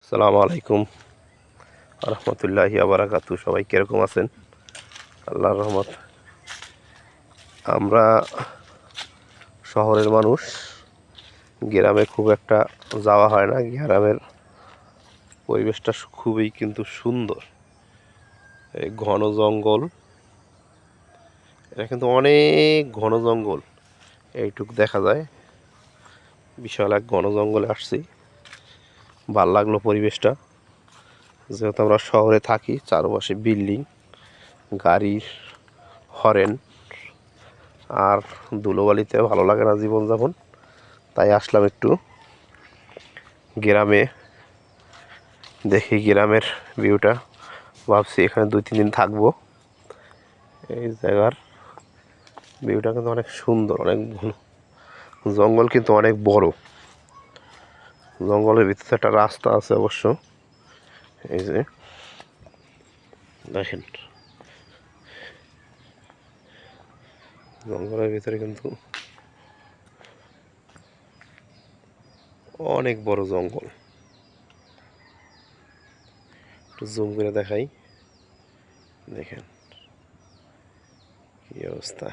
আসসালামু আলাইকুম রহমতুল্লাহি আবরাকাতু। সবাই কীরকম আছেন? আল্লাহর রহমত। আমরা শহরের মানুষ, গ্রামে খুব একটা যাওয়া হয় না। গ্রামের পরিবেশটা খুবই কিন্তু সুন্দর। এই ঘন জঙ্গল, এটা কিন্তু অনেক ঘন জঙ্গল, এইটুক দেখা যায়। বিশাল এক ঘন জঙ্গলে আসছি, ভাল লাগলো পরিবেশটা। যেহেতু আমরা শহরে থাকি, চারপাশে বিল্ডিং, গাড়ির হরেন আর ধুলোবালিতে ভালো লাগে না জীবনযাপন। তাই আসলাম একটু গ্রামে, দেখি গ্রামের ভিউটা। ভাবছি এখানে 2-3 দিন থাকবো। এই জায়গার ভিউটা কিন্তু অনেক সুন্দর, অনেক ভালো। জঙ্গল কিন্তু অনেক বড়। জঙ্গলের ভিতরে একটা রাস্তা আছে অবশ্য। এই যে দেখেন, জঙ্গলের ভিতরে কিন্তু অনেক বড় জঙ্গল। একটু জুম করে দেখাই, দেখেন কি অবস্থা।